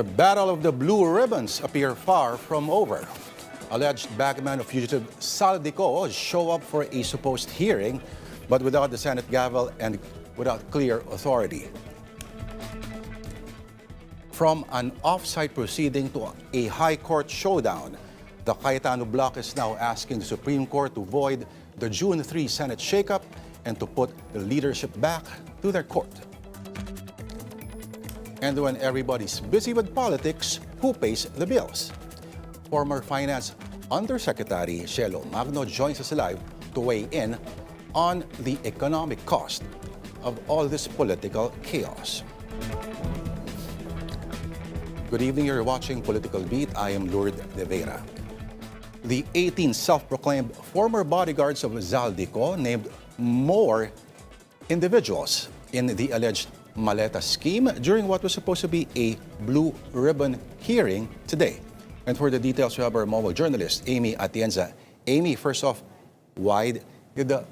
The battle of the blue ribbons appear far from over. Alleged bagman of fugitive Saldico show up for a supposed hearing, but without the Senate gavel and without clear authority. From an off-site proceeding to a high court showdown, the Cayetano bloc is now asking the Supreme Court to void the June 3 Senate shakeup and to put the leadership back to their court. And when everybody's busy with politics, who pays the bills? Former Finance Undersecretary Shelo Magno joins us live to weigh in on the economic cost of all this political chaos. Good evening, you're watching Political Beat. I am Lourdes De Vera. The 18 self-proclaimed former bodyguards of Zaldico named more individuals in the alleged Maleta scheme during what was supposed to be a blue ribbon hearing today. And for the details, we have our mobile journalist, Amy Atienza. Amy, first off, why did the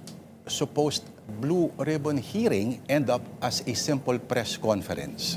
supposed blue ribbon hearing end up as a simple press conference?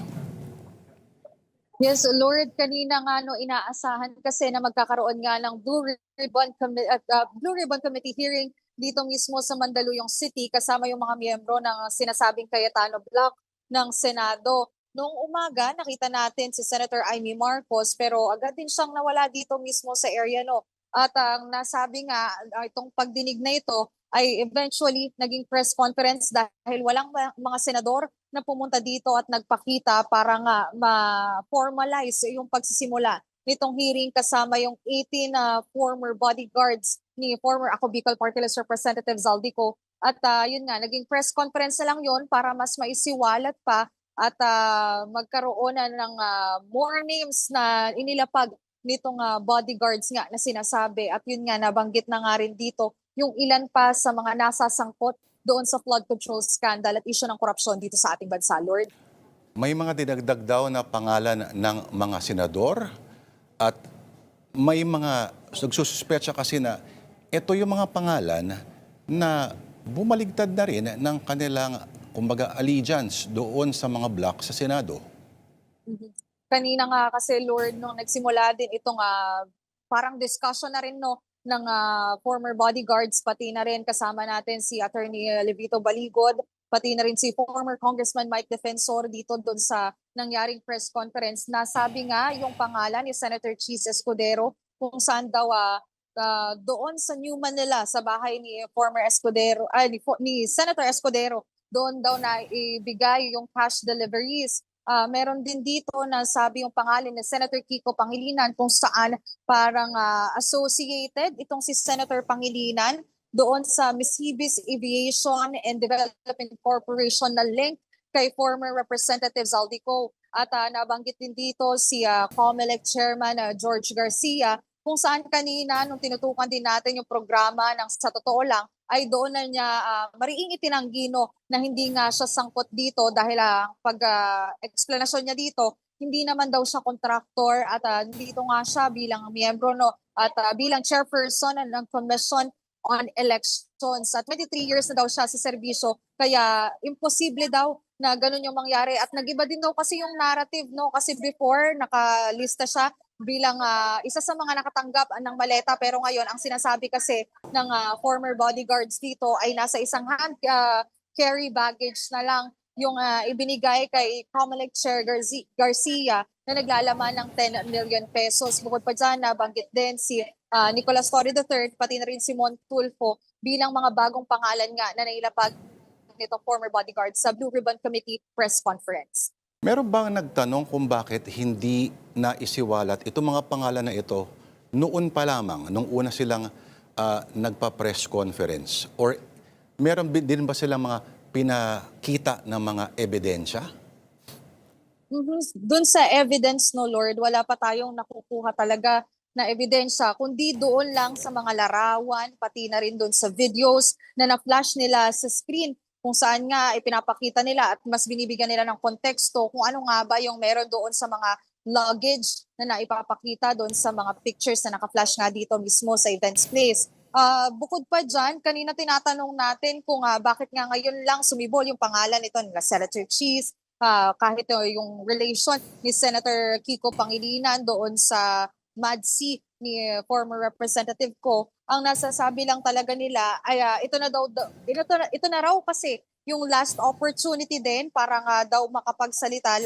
Yes, Lord, kanina nga inaasahan kasi na magkakaroon nga ng Blue Ribbon Committee hearing dito mismo sa Mandaluyong City kasama yung mga miyembro ng sinasabing Cayetano bloc ng Senado. Noong umaga, nakita natin si Senator Amy Marcos pero agad din siyang nawala dito mismo sa area At ang nasabi nga, itong pagdinig na ito ay eventually naging press conference dahil walang mga senador na pumunta dito at nagpakita para nga ma-formalize yung pagsisimula nitong hearing kasama yung 18 former bodyguards ni former Ako Bicol Party List Representative Zaldico. At yun nga, naging press conference na lang yun para mas maisiwalat pa at magkaroon na ng more names na inilapag nitong bodyguards nga na sinasabi. At yun nga, nabanggit na nga rin dito yung ilan pa sa mga nasasangkot doon sa flood control scandal at isyu ng korupsyon dito sa ating bansa, Lord. May mga dinagdag daw na pangalan ng mga senador at may mga nagsususpecha kasi na ito yung mga pangalan na bumaligtad na rin ng kanilang kumbaga allegiance doon sa mga bloc sa Senado. Kanina nga kasi, Lord, nung nagsimula din itong parang discussion na rin ng former bodyguards, pati na rin kasama natin si Attorney Levito Baligod, pati na rin si former Congressman Mike Defensor dito doon sa nangyaring press conference. Nasabi nga yung pangalan ni Senator Cheese Escudero kung saan daw doon sa New Manila sa bahay ni former Escudero, ni Senator Escudero, doon daw na ibigay yung cash deliveries. Meron din dito na sabi yung pangalan ni Senator Kiko Pangilinan kung saan parang associated itong si Senator Pangilinan doon sa Misibis Aviation and Development Corporation na link kay former Representative Zaldico. At nabanggit din dito si COMELEC Chairman George Garcia kung saan kanina nung tinutukan din natin yung programa ng Sa Totoo Lang ay doon na niya mariing itinanggi na hindi nga siya sangkot dito dahil pag-explanasyon niya dito, hindi naman daw siya contractor at dito nga siya bilang miyembro at bilang chairperson ng Commission on Elections. At 23 years na daw siya sa serbisyo kaya imposible daw na ganun yung mangyari at nagiba din daw kasi yung narrative kasi before nakalista siya bilang isa sa mga nakatanggap ng maleta pero ngayon ang sinasabi kasi ng former bodyguards dito ay nasa isang hand carry baggage na lang yung ibinigay kay COMELEC Chair Garcia na naglalaman ng 10 million pesos. Bukod pa dyan, nabanggit din si Nicolas Torre III pati na rin si Mon Tulfo bilang mga bagong pangalan nga na nailapag nitong former bodyguards sa Blue Ribbon Committee press conference. Meron bang nagtanong kung bakit hindi na isiwalat itong mga pangalan na ito noon pa lamang, nung una silang nagpa-press conference? Or meron din ba silang mga pinakita ng mga ebidensya? Doon sa evidence, Lord, wala pa tayong nakukuha talaga na ebidensya, kundi doon lang sa mga larawan, pati na rin doon sa videos na na-flash nila sa screen kung saan nga ipinapakita nila at mas binibigyan nila ng konteksto kung ano nga ba yung meron doon sa mga luggage na naipapakita doon sa mga pictures na naka-flash nga dito mismo sa events place. Bukod pa dyan, kanina tinatanong natin kung bakit nga ngayon lang sumibol yung pangalan nito nila Senator Cheese, kahit yung relation ni Senator Kiko Pangilinan doon sa MADC ni former representative ko, ang nasasabi lang talaga nila ay ito na raw kasi yung last opportunity din para nga daw makapagsalita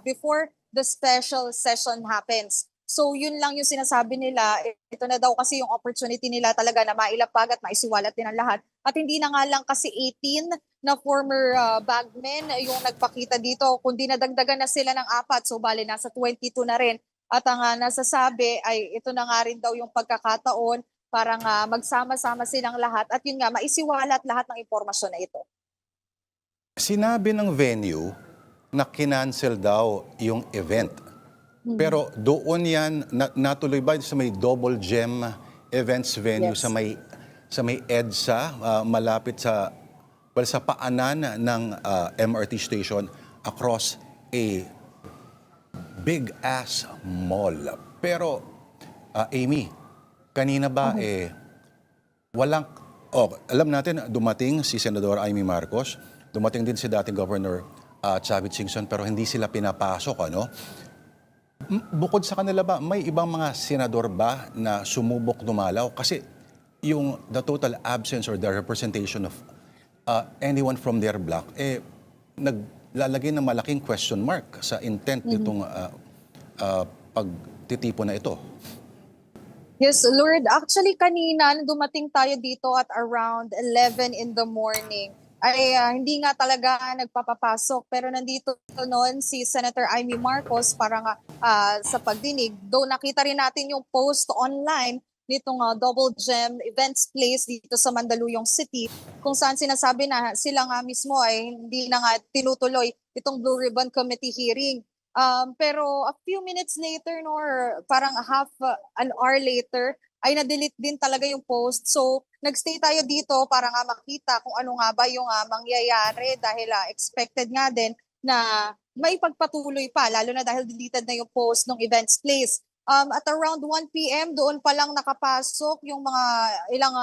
before the special session happens. So yun lang yung sinasabi nila, ito na daw kasi yung opportunity nila talaga na mailapag at maisiwalat din ang lahat. At hindi na nga lang kasi 18 na former bagmen yung nagpakita dito, kundi nadagdagan na sila ng 4, so bali nasa 22 na rin. At ang nasasabi ay ito na nga rin daw yung pagkakataon para nga magsama-sama silang lahat at yun nga, maisiwalat lahat ng impormasyon na ito. Sinabi ng venue na kinancel daw yung event. Pero doon yan, natuloy ba sa may Double Gem Events venue Yes. sa may EDSA, malapit sa paanan ng MRT station across a big ass mall. Pero Amy, kanina ba alam natin dumating si Senador Amy Marcos, dumating din si dating Governor Chavit Singson, pero hindi sila pinapasok, ano? Bukod sa kanila ba, may ibang mga senador ba na sumubok dumalaw? Kasi yung the total absence or the representation of anyone from their block, naglalagay ng malaking question mark sa intent nitong pagtitipon na ito. Yes, Lord. Actually, kanina, nung dumating tayo dito at around 11 in the morning, ay hindi nga talaga nagpapapasok. Pero nandito noon si Senator Amy Marcos para nga sa pagdinig. Though nakita rin natin yung post online nitong Double Gem Events Place dito sa Mandaluyong City, kung saan sinasabi na sila nga mismo ay hindi na nga tinutuloy itong Blue Ribbon Committee hearing. Pero a few minutes later, no, or parang half an hour later, ay na-delete din talaga yung post. So, nagstay tayo dito para nga makita kung ano nga ba yung mangyayari dahil expected nga din na may pagpatuloy pa, lalo na dahil deleted na yung post ng events place. At around 1 p.m. doon pa lang nakapasok yung mga ilang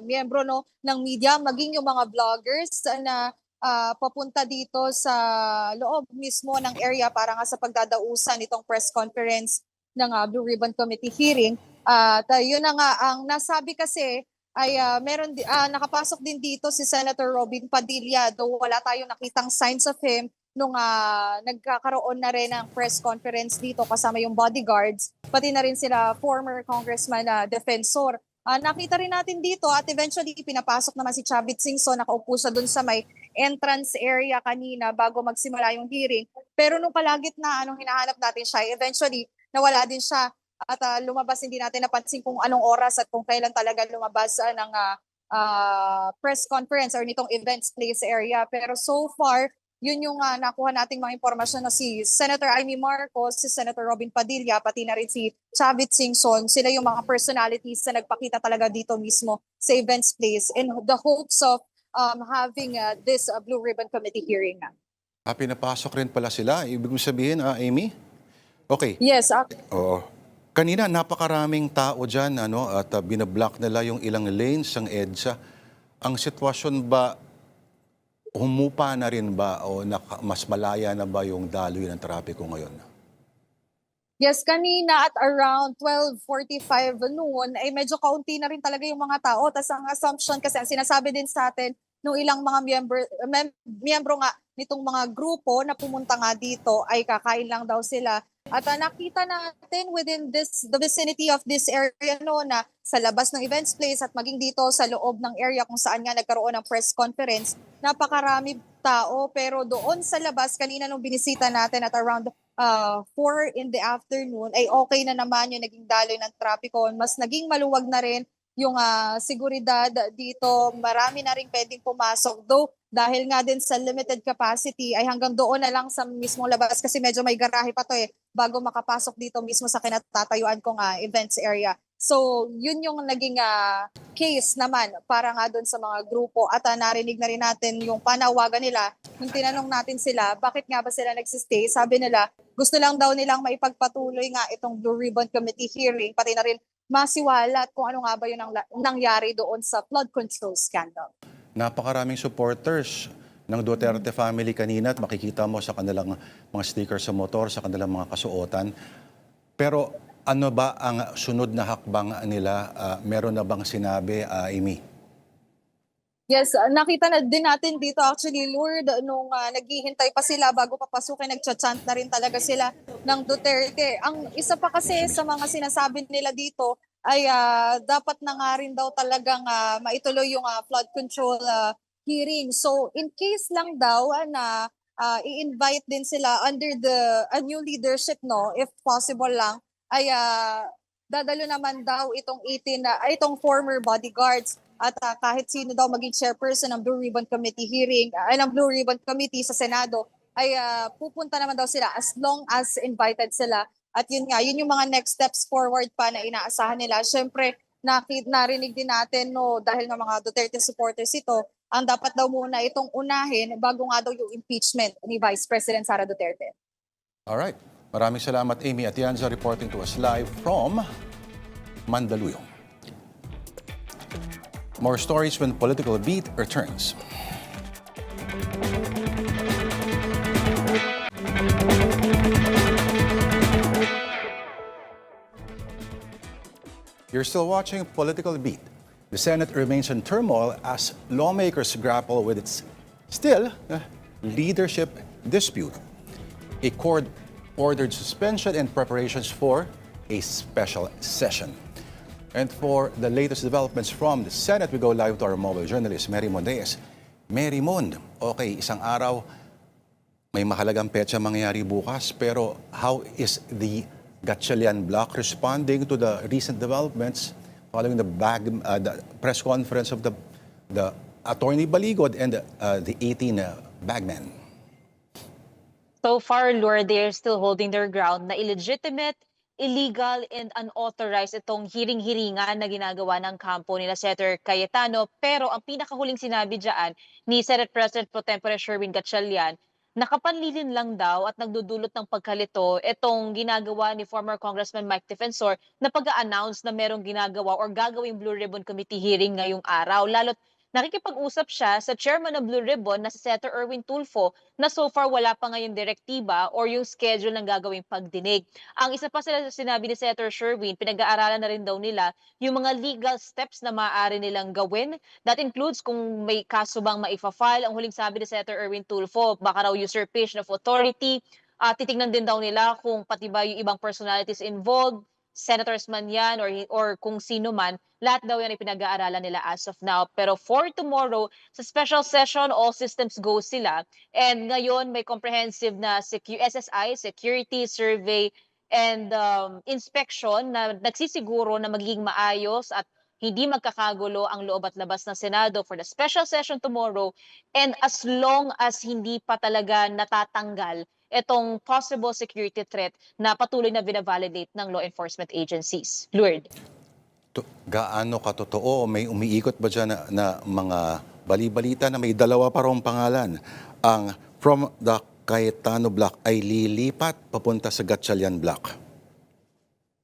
miyembro no, ng media, maging yung mga vloggers na papunta dito sa loob mismo ng area para nga sa pagdadausan itong press conference ng Blue Ribbon Committee hearing. At yun na nga, ang nasabi kasi ay nakapasok din dito si Senator Robin Padilla, though wala tayong nakitang signs of him nung nagkakaroon na rin ng press conference dito kasama yung bodyguards, pati na rin sila former congressman na defensor. Nakita rin natin dito at eventually pinapasok naman si Chavit Singson, nakaupo siya dun sa may entrance area kanina bago magsimula yung hearing. Pero nung kalagitnaan, hinahanap natin siya, eventually nawala din siya at lumabas, hindi natin napansin kung anong oras at kung kailan talaga lumabas ng press conference or nitong events place area. Pero so far, yun yung nakuha nating mga impormasyon na si Senator Amy Marcos, si Senator Robin Padilla, pati na rin si Chavit Singson, sila yung mga personalities na nagpakita talaga dito mismo sa events place in the hopes of having this Blue Ribbon Committee hearing. Pinapasok rin pala sila. Ibig mo sabihin, Amy? Okay. Yes. Oo. Kanina, napakaraming tao dyan, at binablock nila yung ilang lanes ng EDSA. Ang sitwasyon ba, humupa na rin ba o mas malaya na ba yung daloy ng trapiko ngayon? Yes, kanina at around 12:45 noon, ay medyo kaunti na rin talaga yung mga tao. Tapos ang assumption kasi, ang sinasabi din sa atin, nung ilang mga miyembro nga nitong mga grupo na pumunta nga dito ay kakain lang daw sila. At nakita natin within the vicinity of this area no, na sa labas ng events place at maging dito sa loob ng area kung saan nga nagkaroon ng press conference, napakarami tao. Pero doon sa labas, kanina nung binisita natin at around 4 in the afternoon, ay okay na naman yung naging daloy ng trapiko. Mas naging maluwag na rin yung seguridad dito. Marami na rin pwedeng pumasok. Though dahil nga din sa limited capacity ay hanggang doon na lang sa mismong labas kasi medyo may garahe pa to bago makapasok dito mismo sa kinatatayuan kong events area. So yun yung naging case naman para nga doon sa mga grupo at narinig na rin natin yung panawagan nila. Nung tinanong natin sila, bakit nga ba sila nagsistay? Sabi nila, gusto lang daw nilang maipagpatuloy nga itong Blue Ribbon Committee hearing, pati na rin masiwalat kung ano nga ba yun ang nangyari doon sa flood control scandal. Napakaraming supporters ng Duterte family kanina at makikita mo sa kanilang mga sticker sa motor, sa kanilang mga kasuotan. Pero ano ba ang sunod na hakbang nila? Meron na bang sinabi, Amy? Yes, nakita na din natin dito actually, Lord, nung naghihintay pa sila bago papasukin, nagcha-chant na rin talaga sila ng Duterte. Ang isa pa kasi sa mga sinasabi nila dito ay dapat na nga rin daw talagang maituloy yung flood control hearing. So in case lang daw na i-invite din sila under the a new leadership, no, if possible lang, ay dadalo naman daw itong 18 itong former bodyguards at kahit sino daw maging chairperson ng Blue Ribbon Committee hearing, ng Blue Ribbon Committee sa Senado, ay pupunta naman daw sila as long as invited sila. At yun nga, yun yung mga next steps forward pa na inaasahan nila. Siyempre, narinig din natin, no, dahil ng mga Duterte supporters ito, ang dapat daw muna itong unahin bago nga daw yung impeachment ni Vice President Sara Duterte. Alright. Maraming salamat, Amy Atienza, reporting to us live from Mandaluyong. More stories when Political Beat returns. You're still watching Political Beat. The Senate remains in turmoil as lawmakers grapple with its still leadership dispute. A court-ordered suspension and preparations for a special session. And for the latest developments from the Senate, we go live to our mobile journalist, Mary Mondes. Mary Mond, okay, isang araw, may mahalagang petsa mangyayari bukas, pero how is the Gatchalian bloc responding to the recent developments following the press conference of the Attorney Baligod and the 18 bagmen? So far, Lord, they're still holding their ground na illegitimate, illegal, and unauthorized itong hiring-hiringan na ginagawa ng kampo nila Senator Cayetano. Pero ang pinakahuling sinabi dyan ni Senate President Pro Tempore Sherwin Gatchalian, nakapanlilin lang daw at nagdudulot ng pagkalito itong ginagawa ni former Congressman Mike Defensor na pag-a-announce na merong ginagawa or gagawing Blue Ribbon Committee hearing ngayong araw. Lalo't nakikipag-usap siya sa chairman ng Blue Ribbon na si Senator Erwin Tulfo na so far wala pa ngayong direktiba or yung schedule ng gagawing pagdinig. Ang isa pa sila sinabi ni Senator Sherwin, pinag-aaralan na rin daw nila yung mga legal steps na maaari nilang gawin. That includes kung may kaso bang maifa-file. Ang huling sabi ni Senator Erwin Tulfo, baka raw usurpation of authority. Titignan din daw nila kung pati ba yung ibang personalities involved, senators man yan or kung sino man, lahat daw yan ay pinag-aaralan nila as of now. Pero for tomorrow, sa special session, all systems go sila. And ngayon may comprehensive na SSI, security, survey, and inspection na nagsisiguro na magiging maayos at hindi magkakagulo ang loob at labas ng Senado for the special session tomorrow. And as long as hindi pa talaga natatanggal itong possible security threat na patuloy na binavalidate ng law enforcement agencies. Lord. Gaano katotoo? May umiikot ba dyan na mga bali-balita na may dalawa pa rong pangalan? Ang from the Cayetano block ay lilipat papunta sa Gatchalian block.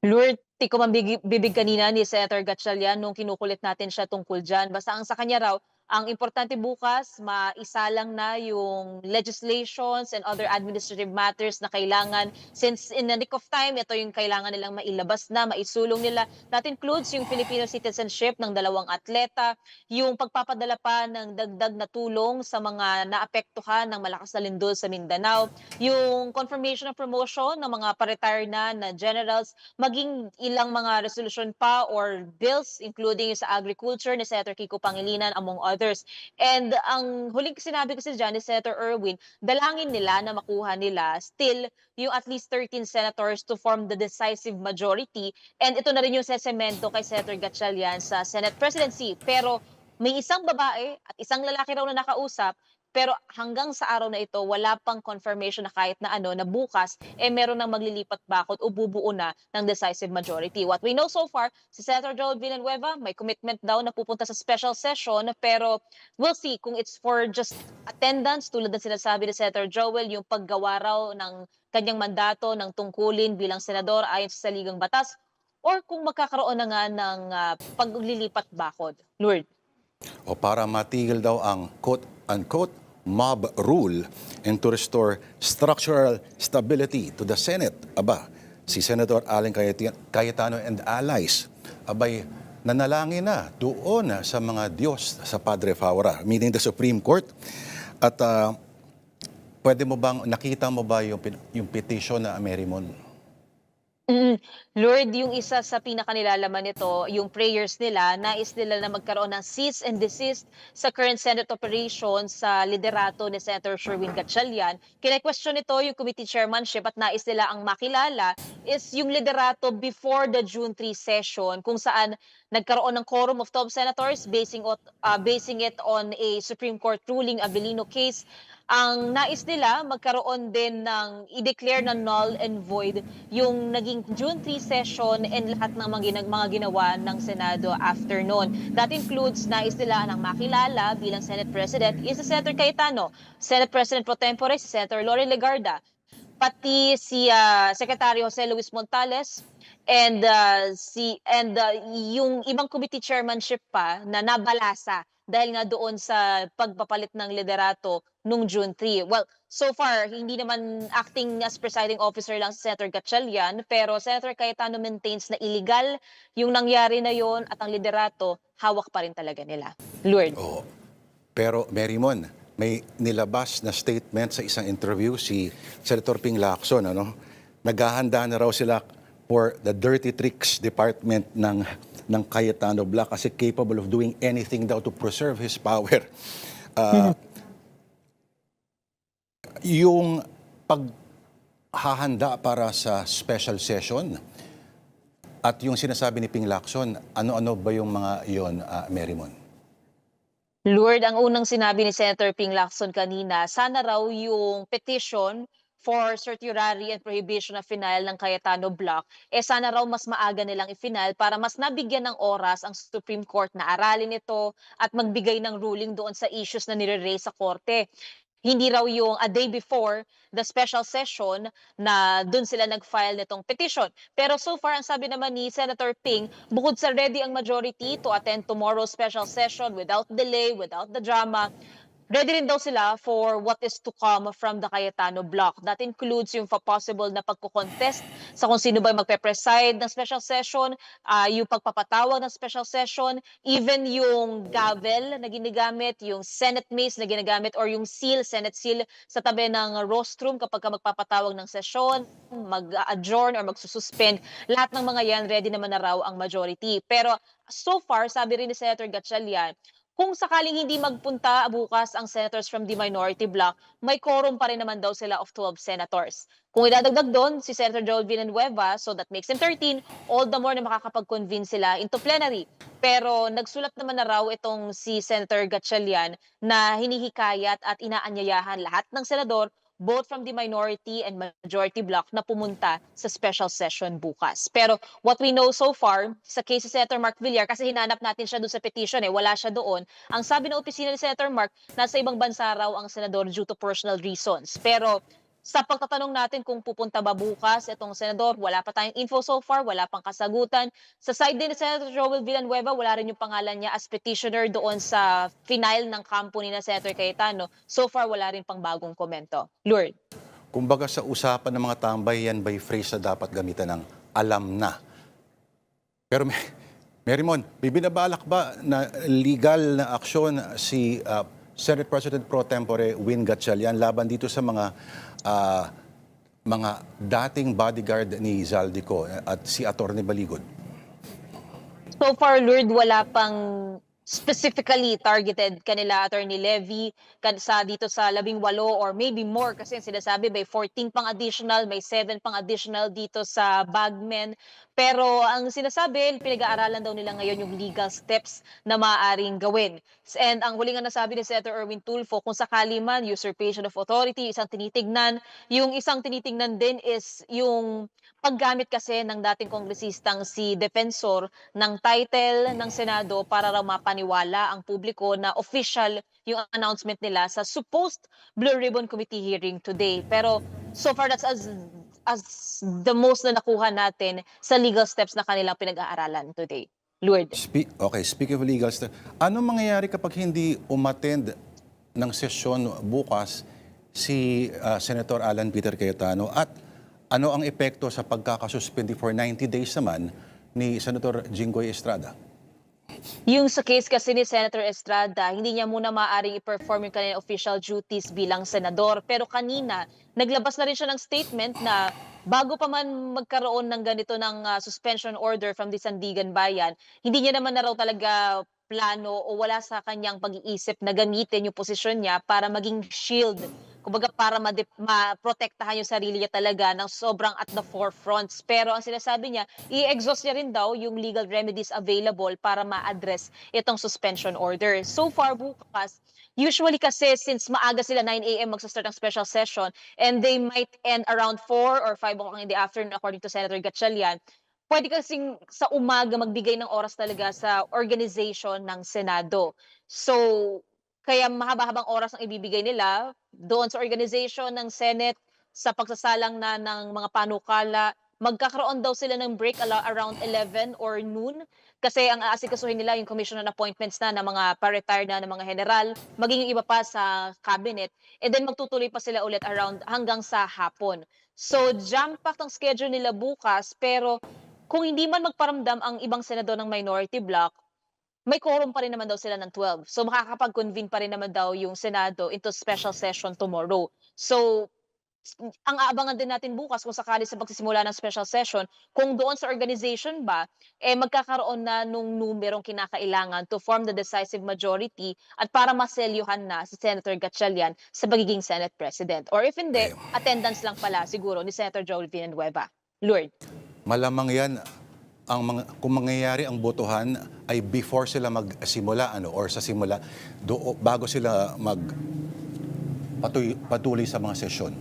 Lord, tiko bibig kanina ni Senator Gatchalian nung kinukulit natin siya tungkol dyan. Basta ang sa kanya raw, ang importante bukas, maisalang na yung legislations and other administrative matters na kailangan. Since in the nick of time, ito yung kailangan nilang mailabas na, maisulong nila. That includes yung Filipino citizenship ng 2 atleta, yung pagpapadala pa ng dagdag na tulong sa mga naapektuhan ng malakas na lindol sa Mindanao, yung confirmation of promotion ng mga pa-retire na generals, maging ilang mga resolution pa or bills, including sa agriculture ni Senator Kiko Pangilinan, among others. And ang huling sinabi kasi dyan ni Senator Erwin, dalangin nila na makuha nila still yung at least 13 senators to form the decisive majority. And ito na rin yung sesemento kay Senator Gatchalian sa Senate presidency. Pero may isang babae at isang lalaki raw na nakausap, pero hanggang sa araw na ito, wala pang confirmation na kahit na ano, na bukas, meron nang maglilipat bakod o bubuo na ng decisive majority. What we know so far, si Senator Joel Villanueva, may commitment daw na pupunta sa special session, pero we'll see kung it's for just attendance, tulad ng sinasabi ni Senator Joel, yung paggawa raw ng kanyang mandato, ng tungkulin bilang senador ayon sa saligang batas, or kung magkakaroon na nga ng paglilipat bakod. Lord. O para matigil daw ang quote-unquote mob rule and to restore structural stability to the Senate. Aba, si Senator Alan Cayetano and allies, abay, nanalangin na doon sa mga Diyos sa Padre Faura, meaning the Supreme Court. At pwede mo bang, nakita mo ba yung petition na Merimon? Lord, yung isa sa pinakanilalaman nito, yung prayers nila, nais nila na magkaroon ng cease and desist sa current Senate operation sa liderato ni Senator Sherwin Gatchalian. Kine-question nito yung committee chairmanship at nais nila ang makilala is yung liderato before the June 3 session kung saan nagkaroon ng quorum of 12 senators basing it on a Supreme Court ruling Abilino case. Ang nais nila magkaroon din ng i-declare na null and void yung naging June 3 session and lahat ng mga ginawa ng Senado after noon. That includes nais nila ng makilala bilang Senate President is si Senator Cayetano, Senate President Pro Tempore si Senator Lori Legarda, pati si Secretary Jose Luis Montales and yung ibang committee chairmanship pa na nabalasa dahil nga doon sa pagpapalit ng liderato nung June 3. Well, so far, hindi naman acting as presiding officer lang si Senator Gatchalian, pero Senator Cayetano maintains na illegal yung nangyari na yon at ang liderato hawak pa rin talaga nila. Lord. Oo. Pero Merimon, may nilabas na statement sa isang interview si Senator Ping Lacson, ano? Naghahanda na raw sila for the dirty tricks department ng Cayetano Black kasi capable of doing anything daw to preserve his power. Yung paghahanda para sa special session at yung sinasabi ni Ping Lacson, ano-ano ba yung mga iyon, Merimon? Lord, ang unang sinabi ni Senator Ping Lacson kanina, sana raw yung petition for certiorari and prohibition of final ng Cayetano Block, sana raw mas maaga nilang i-final para mas nabigyan ng oras ang Supreme Court na aralin ito at magbigay ng ruling doon sa issues na nire-raise sa korte. Hindi raw yung a day before the special session na dun sila nag-file nitong petition. Pero so far, ang sabi naman ni Senator Ping, bukod sa ready ang majority to attend tomorrow's special session without delay, without the drama, ready rin daw sila for what is to come from the Cayetano Block. That includes yung possible na pagkukontest sa kung sino ba yung magpe-preside ng special session, yung pagpapatawag ng special session, even yung gavel na ginagamit, yung Senate mace na ginagamit, or yung seal, Senate seal sa tabi ng rostrum kapag ka magpapatawag ng session, mag-adjourn or magsususpend. Lahat ng mga yan, ready naman na raw ang majority. Pero so far, sabi rin ni Senator Gatchalian, kung sakaling hindi magpunta bukas ang senators from the minority bloc, may quorum pa rin naman daw sila of 12 senators. Kung idadagdag doon si Senator Joel Villanueva, so that makes him 13, all the more na makakapag-convince sila into plenary. Pero nagsulat naman na raw itong si Senator Gatchalian na hinihikayat at inaanyayahan lahat ng senador both from the minority and majority bloc na pumunta sa special session bukas. Pero what we know so far, sa case si Senator Mark Villar, kasi hinanap natin siya doon sa petition, wala siya doon. Ang sabi ng opisina ni Senator Mark, nasa ibang bansa raw ang senador due to personal reasons. Pero sa pagtatanong natin kung pupunta ba bukas itong senador, wala pa tayong info so far, wala pang kasagutan. Sa side din ni Senator Joel Villanueva, wala rin yung pangalan niya as petitioner doon sa final ng kampo ni na Senator Cayetano. So far, wala rin pang bagong komento. Lord. Kumbaga sa usapan ng mga tambay, yan by phrase na dapat gamitan ng alam na. Pero Merimon, may binabalak ba na legal na aksyon si Senate President Pro Tempore Win Gatchalian laban dito sa mga dating bodyguard ni Zaldico at si Atty. Baligod? So far, Lord, wala pang specifically targeted kanila Attorney Levy dito sa 18 or maybe more kasi sinasabi may 14 pang additional, may 7 pang additional dito sa Bagmen. Pero ang sinasabi, pinag-aaralan daw nila ngayon yung legal steps na maaaring gawin. And ang huli nga nasabi ni Senator Erwin Tulfo, kung sakali man usurpation of authority, isang tinitignan. Yung isang tinitignan din is yung paggamit kasi ng dating kongresistang si Defensor ng title ng Senado para raw mapaniwala ang publiko na official yung announcement nila sa supposed Blue Ribbon Committee hearing today. Pero so far that's as the most na nakuha natin sa legal steps na kanilang pinag-aaralan today. Lord. Okay, speaking of legal stuff, ano mangyayari kapag hindi umattend ng sesyon bukas si Senator Alan Peter Cayetano at ano ang epekto sa pagkakasuspindi for 90 days naman ni Senator Jinggoy Estrada? Yung sa case kasi ni Senator Estrada, hindi niya muna maaaring i-perform yung kanyang official duties bilang senador. Pero kanina, naglabas na rin siya ng statement na bago pa man magkaroon ng ganito ng suspension order from the Sandigan Bayan, hindi niya naman na raw talaga plano o wala sa kanyang pag-iisip na gamitin yung posisyon niya para maging shield. Kumbaga para maprotektahan yung sarili niya talaga ng sobrang at the forefronts. Pero ang sinasabi niya, i-exhaust niya rin daw yung legal remedies available para ma-address itong suspension order. So far bukas, usually kasi since maaga sila 9 a.m. magsa-start ng special session and they might end around 4 or 5 o'clock in the afternoon according to Senator Gatchalian, pwede kasing sa umaga magbigay ng oras talaga sa organization ng Senado. So, kaya mahaba-habang oras ang ibibigay nila doon sa organization ng Senate sa pagsasalang na ng mga panukala. Magkakaroon daw sila ng break around 11 or noon kasi ang aasikasuhin nila yung commission on appointments na ng mga pa-retire na ng mga general, maging yung iba pa sa cabinet, and then magtutuloy pa sila ulit around hanggang sa hapon. So, jam-packed ang schedule nila bukas, pero kung hindi man magparamdam ang ibang senador ng minority bloc, may quorum pa rin naman daw sila ng 12. So makakapag-convene pa rin naman daw yung Senado into special session tomorrow. So ang aabangan din natin bukas kung sakali sa pagsisimula ng special session, kung doon sa organization ba, magkakaroon na nung numerong kinakailangan to form the decisive majority at para maselyuhan na si Senator Gatchalian sa pagiging Senate President. Or if hindi, attendance lang pala siguro ni Senator Joel Villanueva. Lord. Malamang yan, kung mangyayari ang botohan ay before sila magsimula or sa simula, bago sila patuloy sa mga sesyon.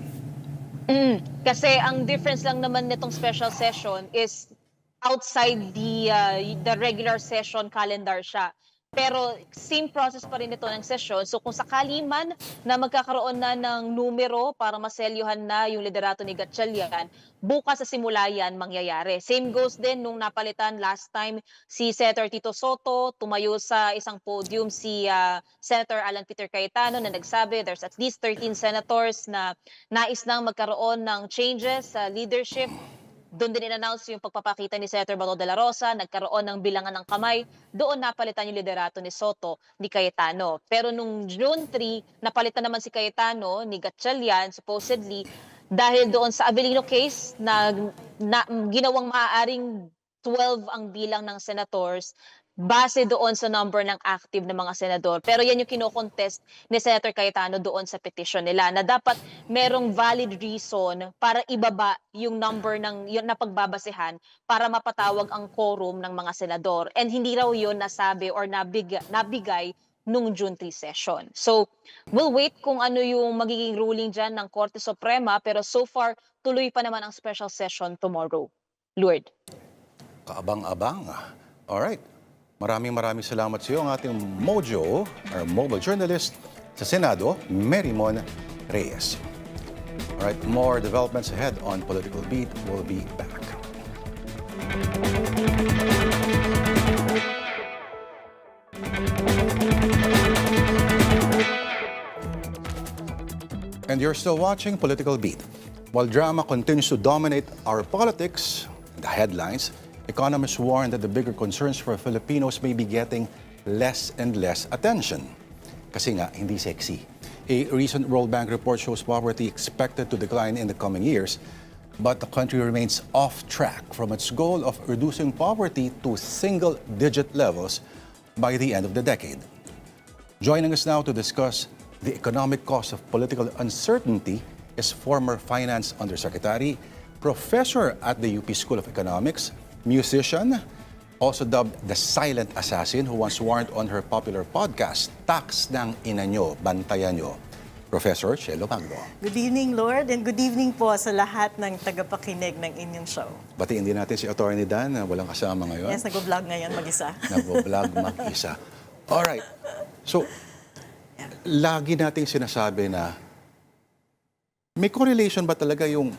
Kasi ang difference lang naman nitong special session is outside the regular session calendar siya. Pero same process pa rin ito ng session. So kung sakali man na magkakaroon na ng numero para maselyuhan na yung liderato ni Gatchalian, bukas sa simula yan mangyayari. Same goes din nung napalitan last time si Senator Tito Soto, tumayo sa isang podium si Senator Alan Peter Cayetano na nagsabi there's at least 13 senators na nais nang magkaroon ng changes sa leadership. Doon din in-announce yung pagpapakita ni Senator Bato de la Rosa, nagkaroon ng bilangan ng kamay, doon napalitan yung liderato ni Soto, ni Cayetano. Pero nung June 3, napalitan naman si Cayetano, ni Gatchalian, supposedly, dahil doon sa Avellino case na ginawang maaaring 12 ang bilang ng senators, base doon sa number ng active na mga senador. Pero yan yung kino-contest ni Senator Cayetano doon sa petition nila na dapat merong valid reason para ibaba yung number ng yung napagbabasehan para mapatawag ang quorum ng mga senador. And hindi raw yun nasabi or nabigay nung June 3 session. So, we'll wait kung ano yung magiging ruling dyan ng Korte Suprema, pero so far, tuloy pa naman ang special session tomorrow. Lord. Kaabang-abang. Alright. Maraming salamat sa iyo ang ating Mojo, our mobile journalist sa Senado, Merymon Reyes. Alright, more developments ahead on Political Beat. We'll be back. And you're still watching Political Beat. While drama continues to dominate our politics, the headlines, economists warn that the bigger concerns for Filipinos may be getting less and less attention. Kasi nga, hindi sexy. A recent World Bank report shows poverty expected to decline in the coming years, but the country remains off track from its goal of reducing poverty to single-digit levels by the end of the decade. Joining us now to discuss the economic cost of political uncertainty is former Finance Undersecretary, professor at the UP School of Economics, musician, also dubbed the silent assassin who once warned on her popular podcast, Tax ng Ina Nyo, Bantayan Nyo, Professor Shelo Magno. Good evening, Lord, and good evening po sa lahat ng tagapakinig ng inyong show. Batiin din natin si Atty. Dan na walang kasama ngayon. Yes, nag-vlog ngayon mag-isa. Nag-vlog mag-isa. Alright. So, lagi nating sinasabi na may correlation ba talaga yung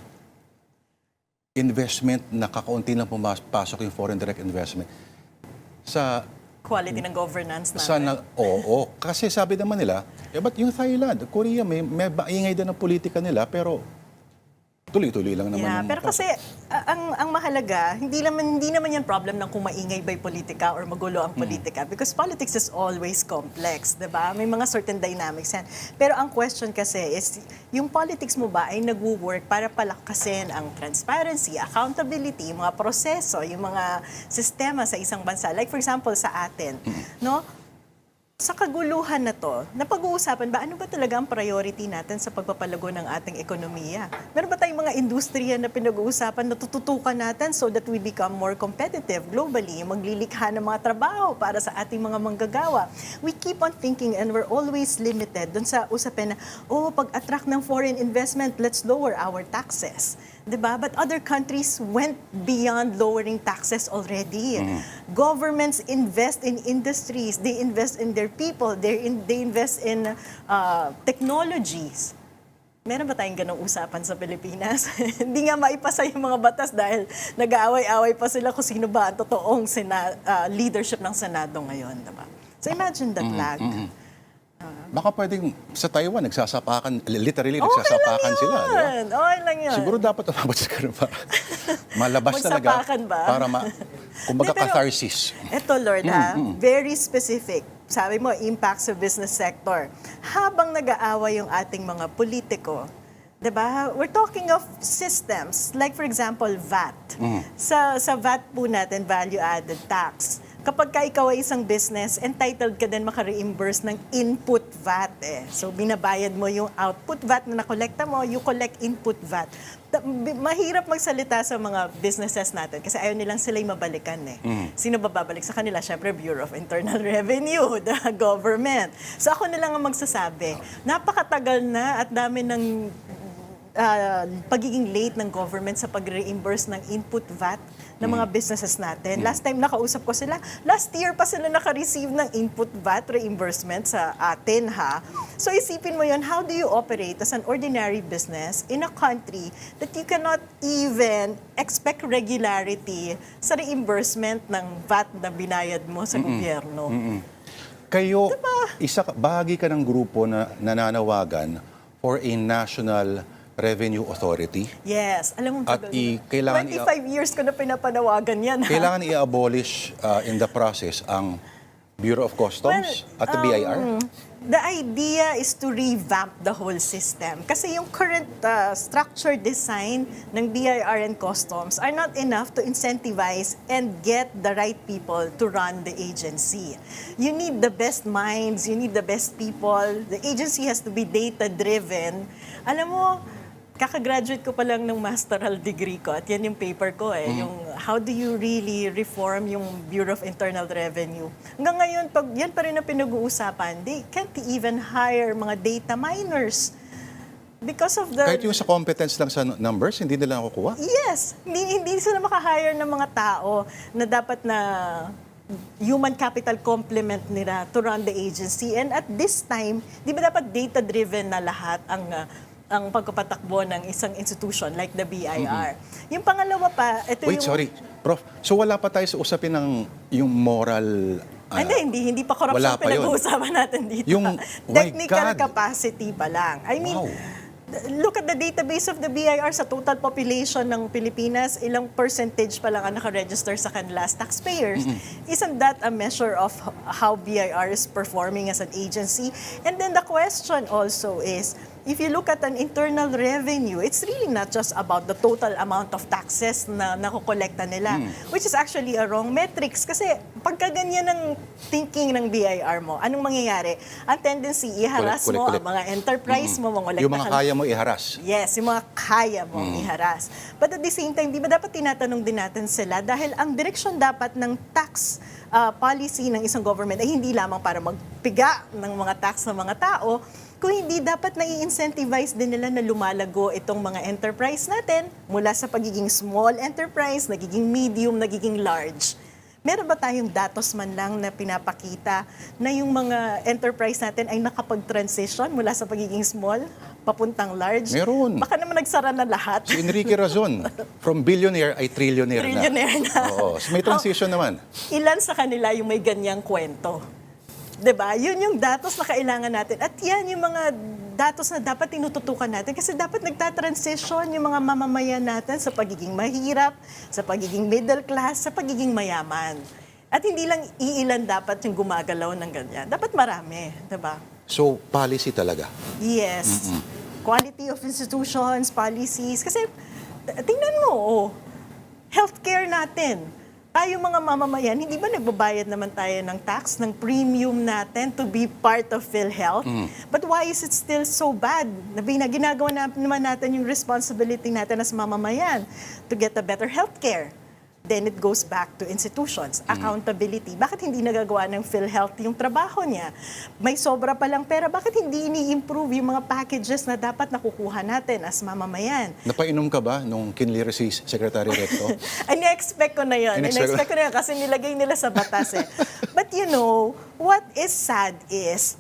investment na kakaunti lang pumapasok yung foreign direct investment sa Quality ng governance natin. oo, kasi sabi naman nila Ba't yung Thailand, Korea, may maingay din ang politika nila, pero tuloy-tuloy lang naman. Yeah, yung- pero kasi ang mahalaga, hindi naman yan problem ng kung maingay ba'y politika or magulo ang politika because politics is always complex, 'di ba? May mga certain dynamics yan. Pero ang question kasi is yung politics mo ba ay nagwo-work para palakasin ang transparency, accountability, yung mga proseso, yung mga sistema sa isang bansa. Like for example sa atin, no? Sa kaguluhan na to, napag-uusapan ba, ano ba talaga ang priority natin sa pagpapalago ng ating ekonomiya? Meron ba tayong mga industriya na pinag-uusapan na tututukan natin so that we become more competitive globally, maglilikha ng mga trabaho para sa ating mga manggagawa? We keep on thinking and we're always limited dun sa usapin na, pag-attract ng foreign investment, let's lower our taxes. Diba? But other countries went beyond lowering taxes already. Governments invest in industries, they invest in their people, they invest in technologies. Meron ba tayong ganong usapan sa Pilipinas? Hindi nga maipasa yung mga batas dahil nag-aaway-away pa sila kung sino ba ang totoong leadership ng Senado ngayon. Diba? So imagine that lag. Baka pwedeng sa Taiwan, literally nagsasapakan sila. Di ba? Okay lang yun. Siguro dapat umabot sa ganun para malabas talaga. Magsapakan ba? Para kumbaga Hindi, pero catharsis. Ito, Lord, very specific. Sabi mo, impact sa business sector. Habang nag-aaway yung ating mga politiko, diba? We're talking of systems. Like for example, VAT. Sa VAT po natin, value-added tax. Kapag ka ikaw ay isang business, entitled ka din maka-reimburse ng input VAT. So, binabayad mo yung output VAT na nakolekta mo, you collect input VAT. Mahirap magsalita sa mga businesses natin kasi ayaw nilang sila'y mabalikan. Sino ba babalik sa kanila? Siyempre, Bureau of Internal Revenue, the government. So, ako na lang ang magsasabi. Napakatagal na at dami ng pagiging late ng government sa pag-reimburse ng input VAT ng mga businesses natin. Last time nakausap ko sila, last year pa sila naka-receive ng input VAT reimbursement sa atin, ha? So isipin mo yun, how do you operate as an ordinary business in a country that you cannot even expect regularity sa reimbursement ng VAT na binayad mo sa gobyerno? Kayo, bahagi ka ng grupo na nananawagan for a national revenue authority. Yes. Alam mo, At kailangan 25 years ko na pinapanawagan yan. Ha? kailangan i-abolish in the process ang Bureau of Customs at the BIR. The idea is to revamp the whole system. Kasi yung current structure design ng BIR and Customs are not enough to incentivize and get the right people to run the agency. You need the best minds, you need the best people. The agency has to be data-driven. Alam mo, kakagraduate ko pa lang ng masteral degree ko at yan yung paper ko yung how do you really reform yung Bureau of Internal Revenue. Hanggang ngayon, pag yan pa rin ang pinag-uusapan, they can't even hire mga data miners because of the... Kahit yung sa competence lang sa numbers, hindi nila nakukuha? Yes, hindi sila makahire ng mga tao na dapat na human capital complement nila to run the agency. And at this time, di ba dapat data-driven na lahat ang pagpapatakbo ng isang institution like the BIR. Yung pangalawa pa, ito Wait, sorry. Prof, so wala pa tayo sa usapin ng yung moral... hindi pa corruption wala pa yun. pinag-uusapan natin dito. Yung, oh my technical God. capacity pa lang. I mean, Wow. look at the database of the BIR sa total population ng Pilipinas, ilang percentage pa lang ang nakaregister sa kanila as taxpayers. Isn't that a measure of how BIR is performing as an agency? And then the question also is, if you look at an internal revenue, it's really not just about the total amount of taxes na nakokolekta nila, which is actually a wrong metrics. Kasi pagka ganyan ang thinking ng BIR mo, anong mangyayari? Ang tendency, iharas mo ang mga enterprise mo, Yung mga kaya mo iharas. Yes, yung mga kaya mong iharas. But at the same time, di ba dapat tinatanong din natin sila dahil ang direksyon dapat ng tax policy ng isang government ay hindi lamang para magpiga ng mga tax ng mga tao, kung hindi dapat nai-incentivize din nila na lumalago itong mga enterprise natin mula sa pagiging small enterprise, nagiging medium, nagiging large. Meron ba tayong datos man lang na pinapakita na yung mga enterprise natin ay nakapag-transition mula sa pagiging small papuntang large? Meron. Baka naman nagsara na lahat. Si Enrique Razon, from billionaire ay trillionaire Trillionaire na. Oo, so may transition naman. Ilan sa kanila yung may ganyang kwento? 'Diba? Yun yung datos na kailangan natin. At yan yung mga datos na dapat tinututukan natin kasi dapat nagtatransition yung mga mamamayan natin sa pagiging mahirap, sa pagiging middle class, sa pagiging mayaman. At hindi lang iilan dapat yung gumagalaw ng ganyan. Dapat marami, 'di ba? So, policy talaga. Yes. Quality of institutions, policies. Kasi, tingnan mo, healthcare natin. Tayo mga mamamayan, hindi ba nagbabayad naman tayo ng tax, ng premium natin to be part of PhilHealth? But why is it still so bad? Ginagawa naman natin yung responsibility natin as mamamayan to get a better healthcare. Then it goes back to institutions. Accountability. Bakit hindi nagagawa ng PhilHealth yung trabaho niya? May sobra palang pera. Bakit hindi ini-improve yung mga packages na dapat nakukuha natin as mamamayan? Napainom ka ba nung kinlir si Secretary Recto? Ini-expect ko na yun. In-expect ko na yun kasi nilagay nila sa batas eh. But you know, what is sad is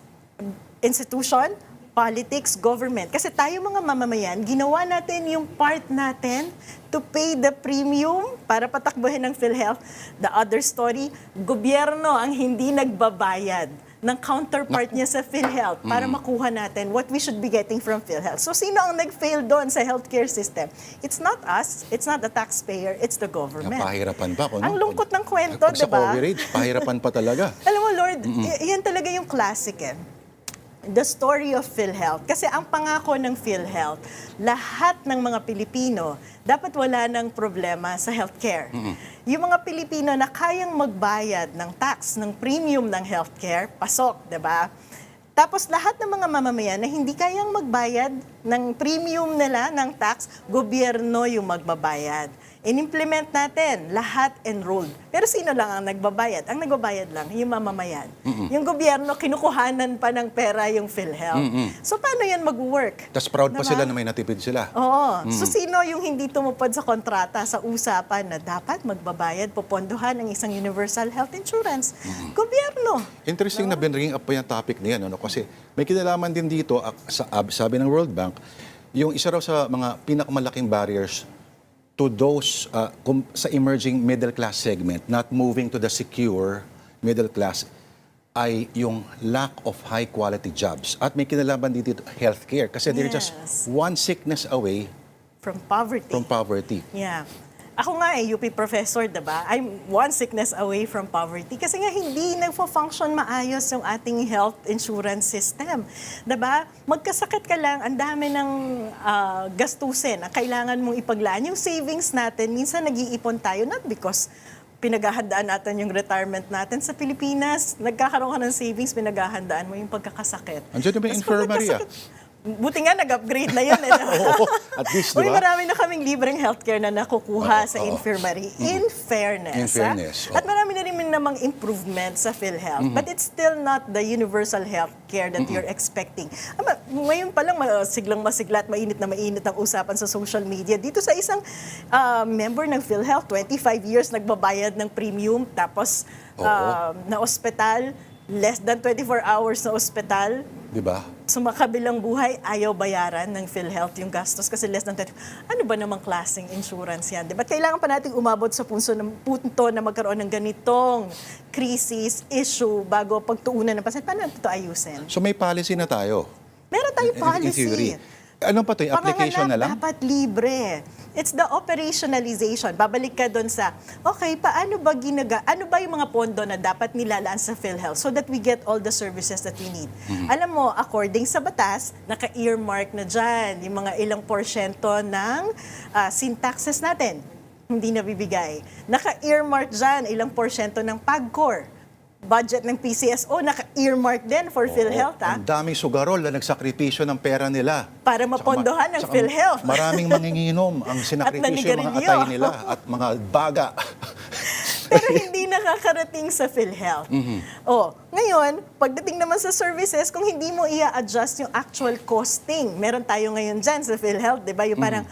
institution, politics, government. Kasi tayo mga mamamayan, ginawa natin yung part natin to pay the premium para patakbuhin ng PhilHealth. The other story, gobyerno ang hindi nagbabayad ng counterpart niya sa PhilHealth para makuha natin what we should be getting from PhilHealth. So sino ang nag-fail doon sa healthcare system? It's not us, it's not the taxpayer, it's the government. Pahirapan pa. Ang lungkot ng kwento, Pag sa diba? coverage, pahirapan pa talaga. Alam mo, Lord, yan talaga yung classic eh. The story of PhilHealth. Kasi ang pangako ng PhilHealth, lahat ng mga Pilipino, dapat wala ng problema sa healthcare. Yung mga Pilipino na kayang magbayad ng tax, ng premium ng healthcare, pasok, 'di ba? Tapos lahat ng mga mamamayan na hindi kayang magbayad ng premium nila ng tax, gobyerno yung magbabayad. In-implement natin, lahat enrolled. Pero sino lang ang nagbabayad? Ang nagbabayad lang, yung mamamayan. Yung gobyerno, kinukuhanan pa ng pera yung PhilHealth. So paano yan mag-work? Tapos proud pa Diba? sila na may natipid sila. Oo. So sino yung hindi tumupad sa kontrata, sa usapan na dapat magbabayad, popondohan ng isang universal health insurance? Gobyerno. Interesting na binringing up pa yung topic na yan. Ano? Kasi may kinalaman din dito, sabi ng World Bank, yung isa raw sa mga pinakamalaking barriers to those sa emerging middle class segment not moving to the secure middle class ay yung lack of high quality jobs. At may kinalaman dito healthcare kasi they're just Yes. one sickness away From poverty. from poverty. Yeah. Ako nga UP professor, diba? I'm one sickness away from poverty kasi nga hindi nagpo-function maayos yung ating health insurance system. Diba? Magkasakit ka lang, ang dami ng gastusin na kailangan mong ipaglaan. Yung savings natin, minsan nag-iipon tayo, not because pinaghahandaan natin yung retirement natin sa Pilipinas. Nagkakaroon ka ng savings, pinaghahandaan mo yung pagkakasakit. Andiyan naman yung Tapos pag infirmary, nagkasakit- Buti nga, nag-upgrade na yun. Oo, at least, Uy, diba? marami na kaming libreng healthcare na nakukuha sa infirmary. In fairness. In fairness, At marami na rin namang improvement sa PhilHealth. But it's still not the universal healthcare that you're expecting. Ngayon pa lang, siglang masigla at mainit na mainit ang usapan sa social media. Dito sa isang member ng PhilHealth, 25 years nagbabayad ng premium, tapos na ospital, less than 24 hours na ospital, Diba? sumakabilang buhay, ayaw bayaran ng PhilHealth yung gastos kasi less than 20. Ano ba namang klaseng insurance yan? Diba? Kailangan pa natin umabot sa punto na magkaroon ng ganitong crisis, issue, bago pagtuunan ng pasyente. Paano ito ayusin? So may policy na tayo. Meron tayong In policy. theory. Ano pa to? Yung application na lang? Dapat libre. It's the operationalization. Babalik ka doon sa, okay, paano ba ano ba yung mga pondo na dapat nilalaan sa PhilHealth so that we get all the services that we need? Alam mo, according sa batas, naka-earmark na dyan yung mga ilang porsyento ng sin taxes natin. Hindi nabibigay. Naka-earmark dyan ilang porsyento ng PAGCOR. Budget ng PCSO, naka-earmark din for PhilHealth. Ang daming sugarol na nagsakripisyo ng pera nila. Para mapondohan ng PhilHealth. Maraming manginginom ang sinakripisyo yung mga nanigarilyo. atay nila at mga baga. Pero hindi nakakarating sa PhilHealth. Ngayon, pagdating naman sa services, kung hindi mo i-adjust yung actual costing, meron tayo ngayon dyan sa PhilHealth, di ba? Yung parang,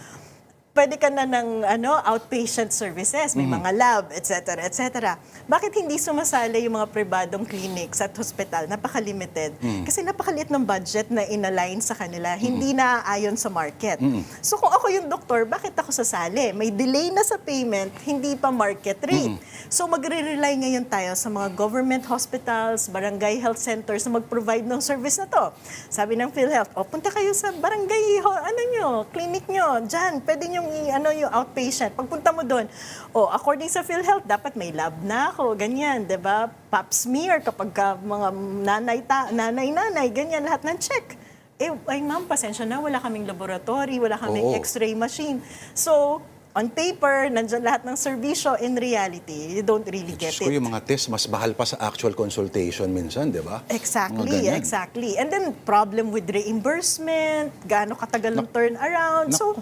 pwede ka na ng outpatient services, may mga lab, etc., etc. Bakit hindi sumasali yung mga pribadong clinics at hospital? Napaka-limited. Kasi napakaliit ng budget na inalign sa kanila, hindi naaayon sa market. So kung ako yung doktor, bakit ako sasali? May delay na sa payment, hindi pa market rate. So magre-rely ngayon tayo sa mga government hospitals, barangay health centers na mag-provide ng service na to. Sabi ng PhilHealth, punta kayo sa barangay, clinic nyo, dyan, pwede nyo yung outpatient. Pagpunta mo doon, according sa PhilHealth, dapat may lab na ako, ganyan, di ba? Pap smear kapag mga nanay, ganyan, lahat ng check. Ay ma'am, pasensya na, wala kaming laboratory, wala kaming x-ray machine. So, on paper, nandyan lahat ng serbisyo, in reality, you don't really get it. So yung mga test, mas mahal pa sa actual consultation minsan, di ba? Exactly. And then, problem with reimbursement, gaano katagal ng turnaround. So,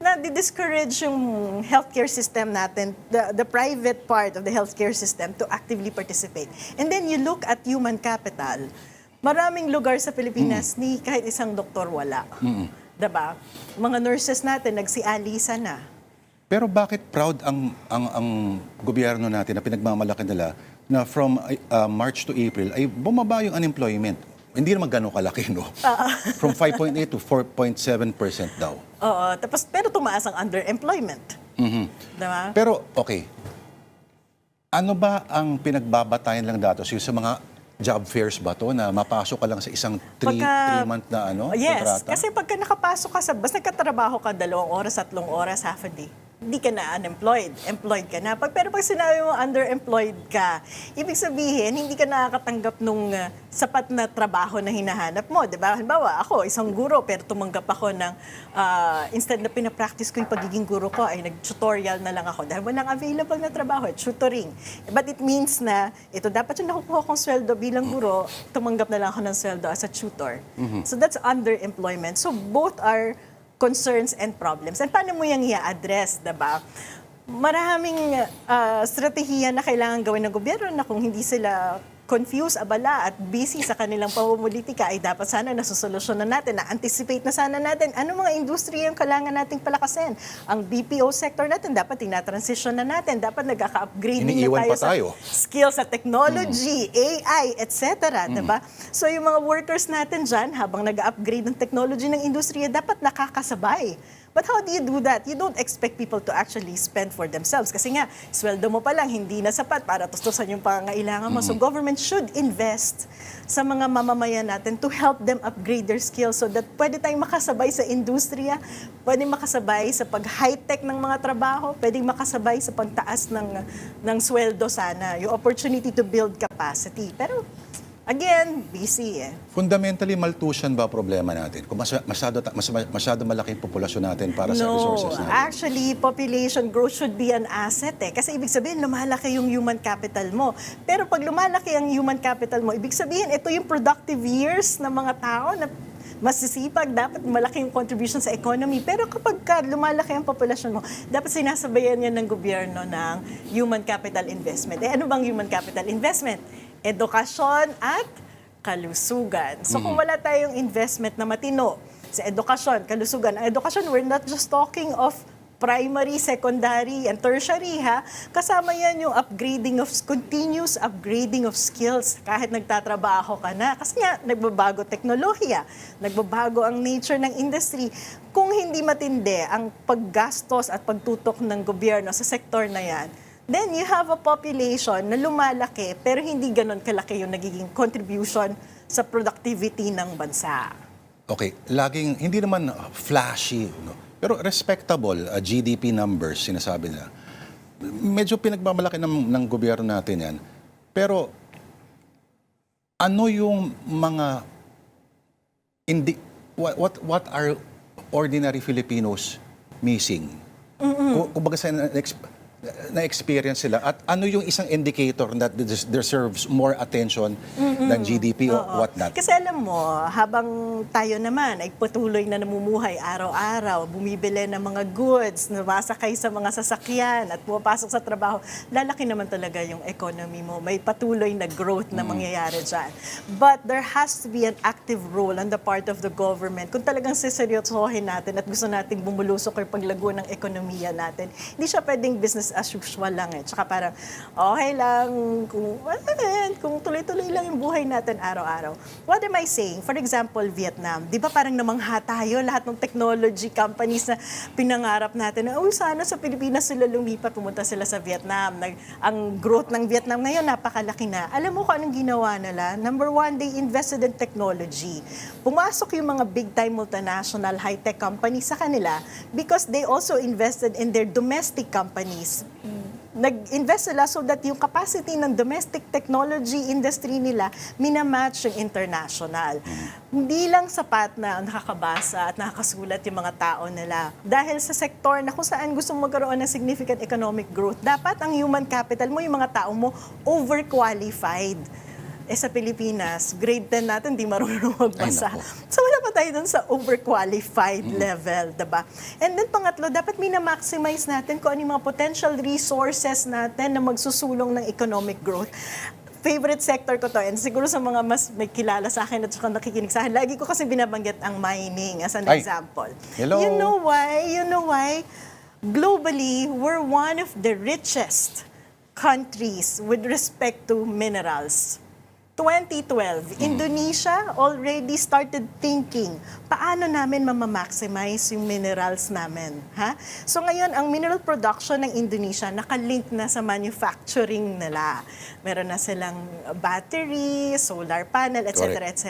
na-discourage yung healthcare system natin, the private part of the healthcare system to actively participate. And then you look at human capital. Maraming lugar sa Pilipinas ni kahit isang doktor wala. Diba? Mga nurses natin, nagsialisa na. Pero bakit proud ang gobyerno natin na pinagmamalaki nila na from March to April ay bumaba yung unemployment? Hindi naman gano'ng kalaki, no? From 5.8 to 4.7% daw. Oo, pero tumaas ang underemployment. Diba? Pero, okay. Ano ba ang pinagbabatayan lang datos? Yung sa mga job fairs ba to na mapasok ka lang sa isang 3-month na Yes, kontrata? kasi pagka nakapasok ka basta nagkatrabaho ka 2 oras, 3 oras, half a day, hindi ka na unemployed. Employed ka na. Pero pag sinabi mo underemployed ka, ibig sabihin, hindi ka nakakatanggap nung sapat na trabaho na hinahanap mo. Diba? Halimbawa, ako, isang guro, pero tumanggap ako ng, instead na pinapractice ko yung pagiging guro ko, ay nag-tutorial na lang ako. Dahil walang available na trabaho, tutoring. But it means na, ito dapat yung nakukuha kong sweldo bilang guro, tumanggap na lang ako ng sweldo as a tutor. So that's underemployment. So both are concerns and problems. And paano mo yung i-address, diba? Maraming strategiya na kailangan gawin ng gobyerno na kung hindi sila confused, abala at busy sa kanilang pamumulitika ay dapat sana nasusolusyonan natin, na-anticipate na sana natin ano mga industriya yung kailangan nating palakasin. Ang BPO sector natin, dapat tinatransition na natin, dapat nagkaka-upgrading na Iniiwan tayo pa tayo. sa skills sa technology, AI, etc. Diba? So yung mga workers natin dyan, habang nag-upgrade ng technology ng industriya, dapat nakakasabay. But how do you do that? You don't expect people to actually spend for themselves. Kasi nga, sweldo mo pa lang, hindi na sapat para tustusan yung pangangailangan mo. So government should invest sa mga mamamayan natin to help them upgrade their skills so that pwede tayong makasabay sa industriya, pwede makasabay sa pag-high-tech ng mga trabaho, pwede makasabay sa pagtaas ng sweldo sana, yung opportunity to build capacity. Pero again, busy Fundamentally, maltuition ba problema natin? Kung masyado malaking populasyon natin para sa resources natin? Actually, population growth should be an asset Kasi ibig sabihin, lumalaki yung human capital mo. Pero pag lumalaki ang human capital mo, ibig sabihin, ito yung productive years ng mga tao na masisipag, dapat malaki yung contribution sa economy. Pero kapag lumalaki ang populasyon mo, dapat sinasabayan yan ng gobyerno ng human capital investment. Ano bang human capital investment? Edukasyon at kalusugan. So kung wala tayong investment na matino sa edukasyon, kalusugan, ang edukasyon, we're not just talking of primary, secondary, and tertiary, Kasama yan yung continuous upgrading of skills kahit nagtatrabaho ka na. Kasi nga, nagbabago teknolohiya, nagbabago ang nature ng industry. Kung hindi matindi ang paggastos at pagtutok ng gobyerno sa sektor na yan, then you have a population na lumalaki pero hindi ganon kalaki yung nagiging contribution sa productivity ng bansa. Okay, hindi naman flashy, no? Pero respectable GDP numbers, sinasabi nila. Medyo pinagmamalaki ng gobyerno natin yan. Pero ano yung mga what are ordinary Filipinos missing? Kung baga na-experience sila at ano yung isang indicator that deserves more attention than GDP or what not? Kasi alam alam mo, habang tayo naman ay patuloy na namumuhay araw-araw, bumibili ng mga goods, sumasakay sa mga sasakyan at pumapasok sa trabaho, lalaki naman talaga yung economy mo. May patuloy na growth na mangyayari dyan. But there has to be an active role on the part of the government. Kung talagang siseryosohin natin at gusto nating bumulusok yung paglago ng ekonomiya natin, hindi siya pwedeng business as usual lang eh. Tsaka parang, okay lang, kung tuloy-tuloy lang yung buhay natin araw-araw. What am I saying? For example, Vietnam. Di ba parang namangha tayo, lahat ng technology companies na pinangarap natin na, sana sa Pilipinas sila lumipat, pumunta sila sa Vietnam. Ang growth ng Vietnam ngayon, napakalaki na. Alam mo kung anong ginawa nila? Number one, they invested in technology. Pumasok yung mga big-time multinational high-tech companies sa kanila because they also invested in their domestic companies. Nag-invest sila so that yung capacity ng domestic technology industry nila minamatch yung international. Hindi lang sapat na nakakabasa at nakakasulat yung mga tao nila. Dahil sa sektor na kung saan gustong magkaroon ng significant economic growth, dapat ang human capital mo, yung mga tao mo, overqualified. Sa Pilipinas, grade 10 natin, di marunong magbasa. So wala pa tayo dun sa overqualified level, diba? And then pangatlo, dapat minamaximize natin kung ano yung mga potential resources natin na magsusulong ng economic growth. Favorite sector ko to, and siguro sa mga mas may kilala sa akin at saka nakikinig sa akin, lagi ko kasi binabanggit ang mining as an example. Hello. You know why? Globally, we're one of the richest countries with respect to minerals. 2012, Indonesia already started thinking, paano namin mamamaximize yung minerals namin? Ha? So ngayon, ang mineral production ng Indonesia nakalink na sa manufacturing nila. Meron na silang battery, solar panel, etc. etc.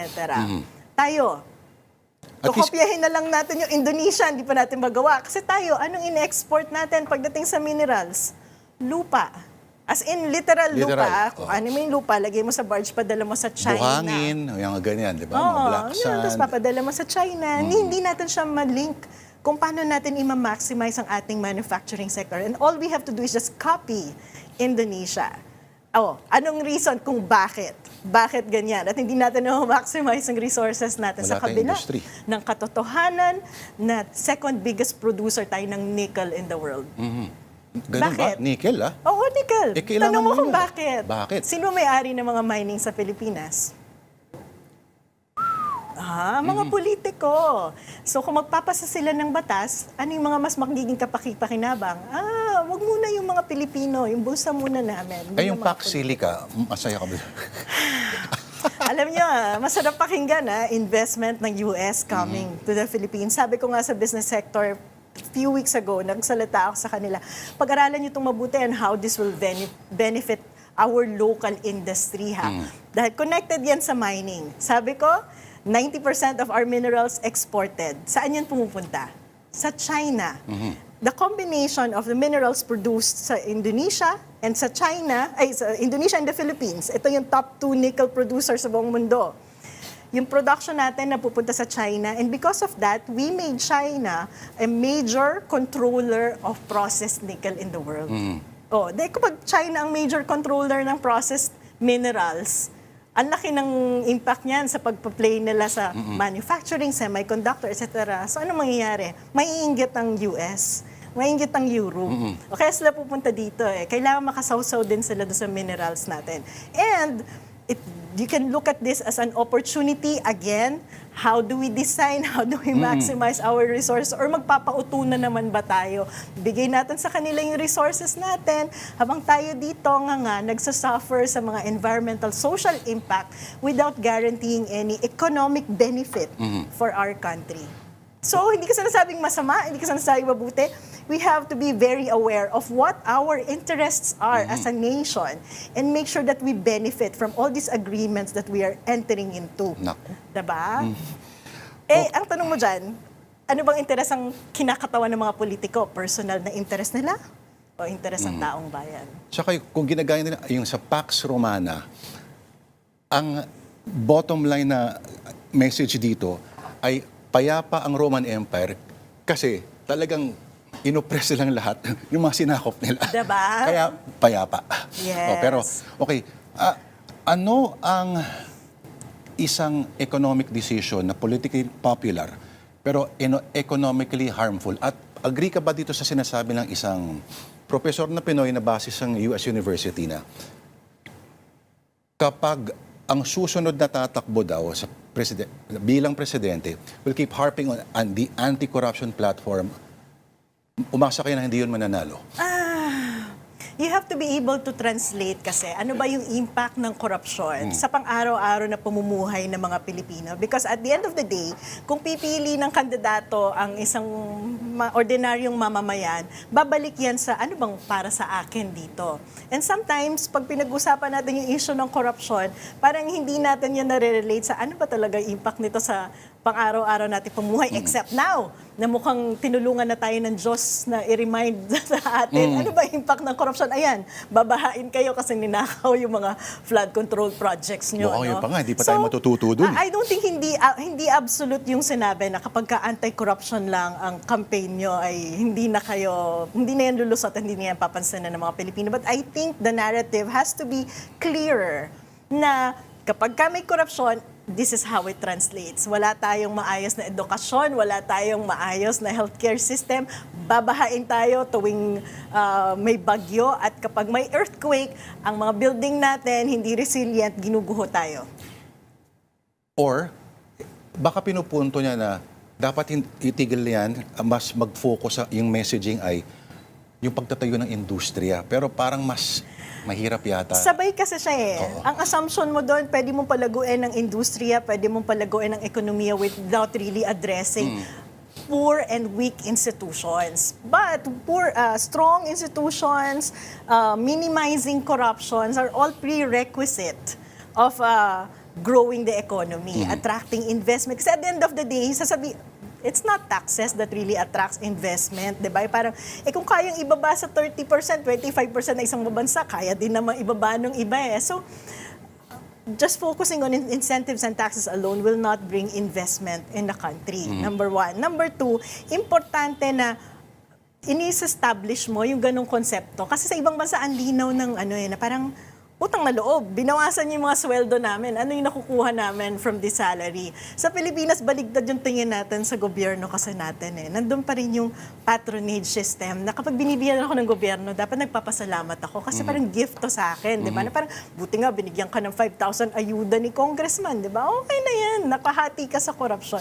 Tayo, kopyahin na lang natin yung Indonesia, hindi pa natin magawa. Kasi tayo, anong in-export natin pagdating sa minerals? Lupa. As in, literal lupa. Kung ano mo yung lupa, lagay mo sa barge, padala mo sa China. Buhangin, yung ganyan, di ba? Mga black sand. Tapos papadala mo sa China. Hindi natin siya malink kung paano natin i-maximize ang ating manufacturing sector. And all we have to do is just copy Indonesia. Anong reason kung bakit? Bakit ganyan? At hindi natin na-maximize ang resources natin sa kabila ng katotohanan na second biggest producer tayo ng nickel in the world. Ganun bakit? Ba? Nickel, ah? Oo, nickel. Tanong mo kung bakit. Bakit? Sino may-ari ng mga mining sa Pilipinas? Mga politiko. So kung magpapasa sila ng batas, ano yung mga mas magiging kapakipakinabang? Wag muna yung mga Pilipino, yung bulsa muna namin. Yung Pax Silica, masaya ka ba? Alam niyo, masarap pakinggan investment ng US coming to the Philippines. Sabi ko nga sa business sector, few weeks ago, nagsalita ako sa kanila, pag-aralan niyo itong mabuti and how this will benefit our local industry. Dahil connected yan sa mining. Sabi ko, 90% of our minerals exported. Saan yan pumupunta? Sa China. The combination of the minerals produced sa Indonesia and sa China, sa Indonesia and the Philippines, ito yung top 2 nickel producers sa buong mundo. Yung production natin napupunta sa China, and because of that, we made China a major controller of processed nickel in the world. Kapag China ang major controller ng processed minerals, ang laki ng impact niyan sa pagpa-play nila sa manufacturing, semiconductor, etc. So ano mangyayari? Maiinggit ang US, maiinggit ang Europe. Kaya sila pupunta dito Kailangan makasawsaw din sila doon sa minerals natin. And you can look at this as an opportunity again. How do we design? How do we maximize our resources? Or magpapauto na naman ba tayo? Bigay natin sa kanila yung resources natin habang tayo dito nga nagsasuffer sa mga environmental social impact without guaranteeing any economic benefit for our country. So, hindi ka sinasabing masama, hindi ka sinasabing mabuti. We have to be very aware of what our interests are as a nation and make sure that we benefit from all these agreements that we are entering into. Diba? Ang tanong mo dyan, ano bang interes ang kinakatawan ng mga politiko? Personal na interest nila o interest ng taong bayan? Tsaka kung ginagaya nila, yung sa Pax Romana, ang bottom line na message dito ay payapa ang Roman Empire kasi talagang inopress silang lahat yung mga sinakop nila. Diba? Kaya payapa. Yes. Pero, okay, ano ang isang economic decision na politically popular pero economically harmful? At agree ka ba dito sa sinasabi ng isang professor na Pinoy na base sa US University na kapag ang susunod na tatakbo daw sa bilang presidente will keep harping on the anti-corruption platform, umasa kayo na hindi yun mananalo? You have to be able to translate kasi ano ba yung impact ng korupsyon sa pang-araw-araw na pamumuhay ng mga Pilipino. Because at the end of the day, kung pipili ng kandidato ang isang ordinaryong mamamayan, babalik yan sa ano bang para sa akin dito. And sometimes, pag pinag-usapan natin yung issue ng korupsyon, parang hindi natin yan nare-relate sa ano ba talaga yung impact nito sa pang-araw-araw natin pamuhay, except now, na mukhang tinulungan na tayo ng Diyos na i-remind sa atin, ano ba impact ng korupsyon? Ayan, babahain kayo kasi ninakaw yung mga flood control projects nyo. Mukhang no? yun pa nga, hindi pa tayo matututo dun. I don't think hindi absolute yung sinabi na kapag ka anti-corruption lang ang campaign nyo ay hindi na yan lulusot, hindi na yan papansinan ng mga Pilipino. But I think the narrative has to be clearer na kapag ka may korupsyon, this is how it translates. Wala tayong maayos na edukasyon, wala tayong maayos na healthcare system, babahain tayo tuwing may bagyo at kapag may earthquake, ang mga building natin hindi resilient, ginuguho tayo. Or, baka pinupunto niya na dapat itigil yan, mas mag-focus sa yung messaging ay yung pagtatayo ng industriya. Pero parang mas mahirap yata. Sabay kasi siya eh. Oo. Ang assumption mo doon, pwede mong palaguin ng industriya, pwede mong palaguin ng ekonomiya without really addressing poor and weak institutions. But strong institutions, minimizing corruptions are all prerequisite of growing the economy, attracting investment. Kasi at the end of the day, it's not taxes that really attracts investment, di ba? Parang, kung kayang ibaba sa 30%, 25% na isang bansa, kaya din naman ibaba ng iba eh. So, just focusing on incentives and taxes alone will not bring investment in the country, number one. Number two, importante na ini-establish mo yung ganong konsepto. Kasi sa ibang bansa, ang linaw ng na parang, utang na loob, binawasan yung mga sweldo namin. Ano yung nakukuha namin from this salary? Sa Pilipinas, baligtad yung tingin natin sa gobyerno kasi natin eh. Nandun pa rin yung patronage system na kapag binibigyan ako ng gobyerno, dapat nagpapasalamat ako kasi parang gift to sa akin, di ba? Na parang, buti nga, binigyan ka ng 5,000 ayuda ni congressman, di ba? Okay na yan, nakahati ka sa corruption.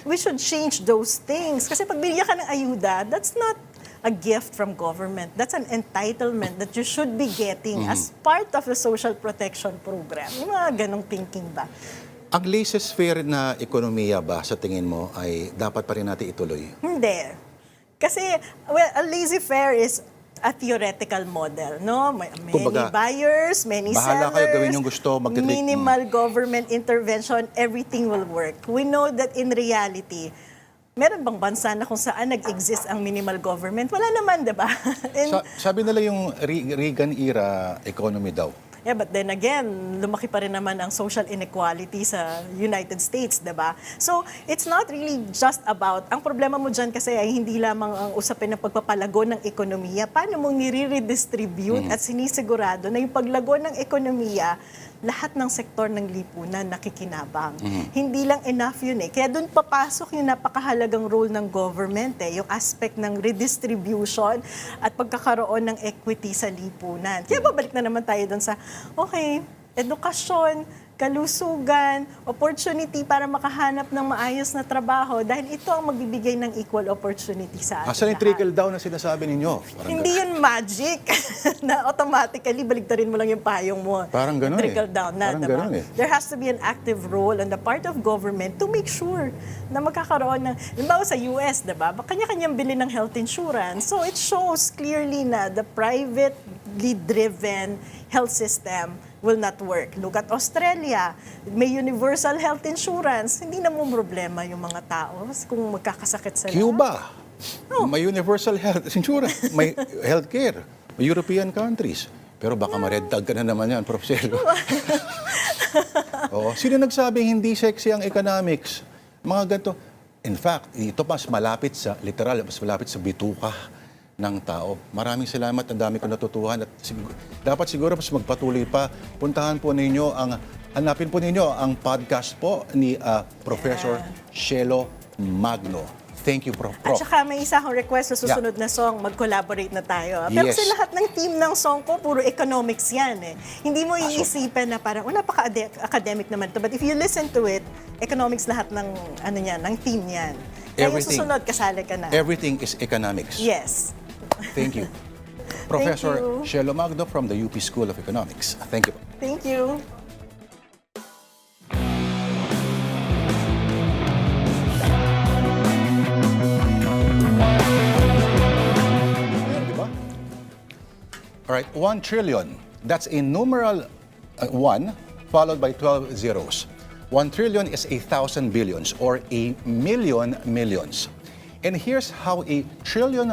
We should change those things. Kasi pag binigyan ka ng ayuda, that's not a gift from government. That's an entitlement that you should be getting as part of the social protection program. Yung mga ganong thinking ba? Ang laissez-faire na ekonomiya ba sa tingin mo ay dapat pa rin natin ituloy? Hindi. Kasi, a laissez-faire is a theoretical model, no? Many Kumbaga, buyers, many bahala sellers, kayo, gawin yung gusto, minimal government intervention, everything will work. We know that in reality, meron bang bansa na kung saan nag-exist ang minimal government? Wala naman, di ba? Sabi nila yung Reagan era economy daw. Yeah, but then again, lumaki pa rin naman ang social inequality sa United States, di ba? So, it's not really just about, ang problema mo dyan kasi ay hindi lamang ang usapin ng pagpapalago ng ekonomiya, paano mong nire-redistribute at sinisigurado na yung paglago ng ekonomiya, lahat ng sektor ng lipunan nakikinabang. Hindi lang enough yun eh. Kaya doon papasok yung napakahalagang role ng government eh, yung aspect ng redistribution at pagkakaroon ng equity sa lipunan. Kaya babalik na naman tayo doon sa, okay, edukasyon, kalusugan, opportunity para makahanap ng maayos na trabaho dahil ito ang magbibigay ng equal opportunity sa atin. Asan yung trickle down na sinasabi ninyo? Hindi yun magic na automatically baligtarin mo lang yung payong mo. Parang ganun Trickle down na, Parang diba? ganun There has to be an active role on the part of government to make sure na magkakaroon ng, halimbawa sa US, diba? Kanya-kanyang bili ng health insurance. So it shows clearly na the privately driven health system will not work. Look at Australia. May universal health insurance. Hindi na mo problema yung mga tao kung magkakasakit sila. Cuba, may universal health insurance, may healthcare, may European countries. Pero baka ma-red tag ka na naman yan, Prof. Celo. Oo. Sino nagsabing hindi sexy ang economics? Mga ganito. In fact, ito mas malapit sa, literal, mas malapit sa bituka ng tao. Maraming salamat, ang dami ko natutuhan at dapat siguro mas magpatuloy pa. Puntahan po ninyo ang hanapin po ninyo ang podcast po ni Professor Shelo Magno. Thank you, Prof. At saka may isa akong request sa susunod na song, mag-collaborate na tayo. Pero Yes. kasi lahat ng team ng song ko, puro economics yan eh. Hindi mo iisipin na parang, napaka-academic naman to. But if you listen to it, economics lahat ng, ng team yan. Kaya yung Everything. susunod, kasali ka na. Everything is economics. Yes. Thank you. Professor you. Shelo Magno from the UP School of Economics. Thank you. Thank you. All right, 1 trillion. That's a numeral 1 followed by 12 zeros. 1 trillion is 1,000 billions or a million millions. And here's how $1 trillion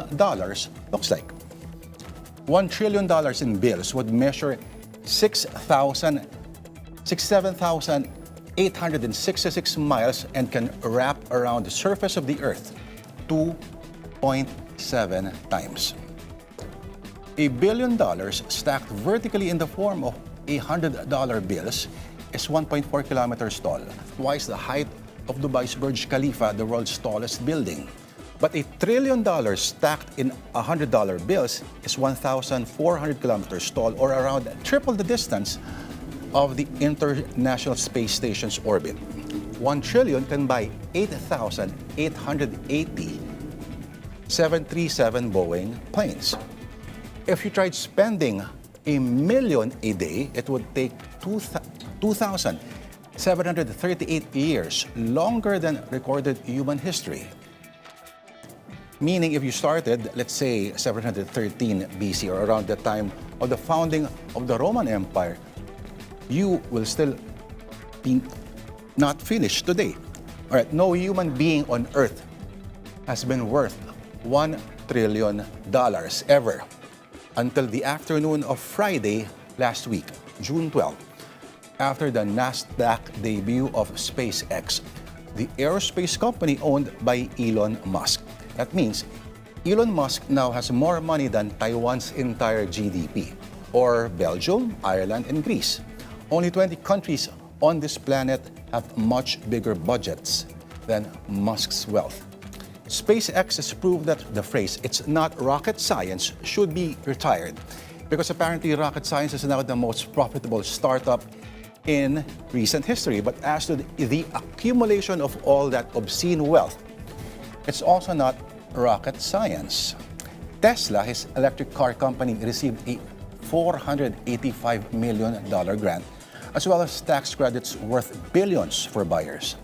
looks like. $1 trillion in bills would measure 67,866 miles and can wrap around the surface of the earth 2.7 times. $1 billion stacked vertically in the form of $100 bills is 1.4 kilometers tall, twice the height of Dubai's Burj Khalifa, the world's tallest building. But $1 trillion stacked in $100 bills is 1,400 kilometers tall, or around triple the distance of the International Space Station's orbit. 1 trillion can buy 8,880 737 Boeing planes. If you tried spending $1 million a day, it would take 2,738 years, longer than recorded human history. Meaning if you started, let's say, 713 BC or around the time of the founding of the Roman Empire, you will still be not finished today. All right, no human being on Earth has been worth $1 trillion ever until the afternoon of Friday last week, June 12, after the NASDAQ debut of SpaceX, the aerospace company owned by Elon Musk. That means Elon Musk now has more money than Taiwan's entire GDP, or Belgium, Ireland, and Greece. Only 20 countries on this planet have much bigger budgets than Musk's wealth. SpaceX has proved that the phrase, "it's not rocket science," should be retired, because apparently rocket science is now the most profitable startup in recent history. But as to the accumulation of all that obscene wealth, it's also not rocket science. Tesla, his electric car company, received a $485 million grant, as well as tax credits worth billions for buyers.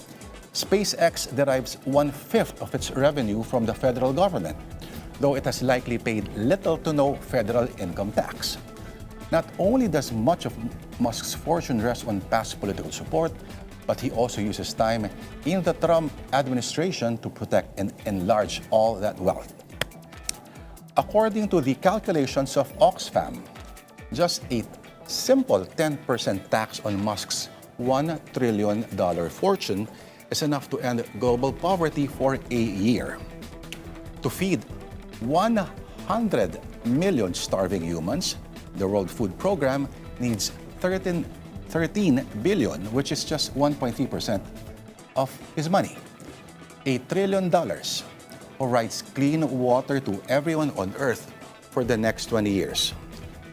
SpaceX derives 1/5 of its revenue from the federal government, though it has likely paid little to no federal income tax. Not only does much of Musk's fortune rest on past political support, but he also uses time in the Trump administration to protect and enlarge all that wealth. According to the calculations of Oxfam, just a simple 10% tax on Musk's $1 trillion fortune is enough to end global poverty for a year. To feed 100 million starving humans, the World Food Program needs 13 billion, which is just 1.3% of his money. $1 trillion provides clean water to everyone on Earth for the next 20 years,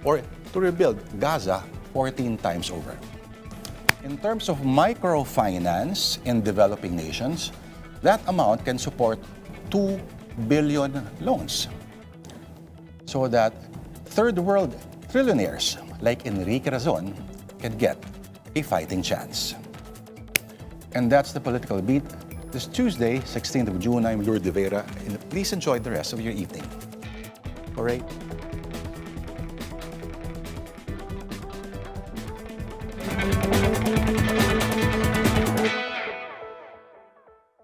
or to rebuild Gaza 14 times over. In terms of microfinance in developing nations, that amount can support 2 billion loans, so that third world trillionaires like Enrique Razon can get a fighting chance. And that's the Political Beat. This Tuesday, 16th of June, I'm Lourdes de Vera, and please enjoy the rest of your evening. All right?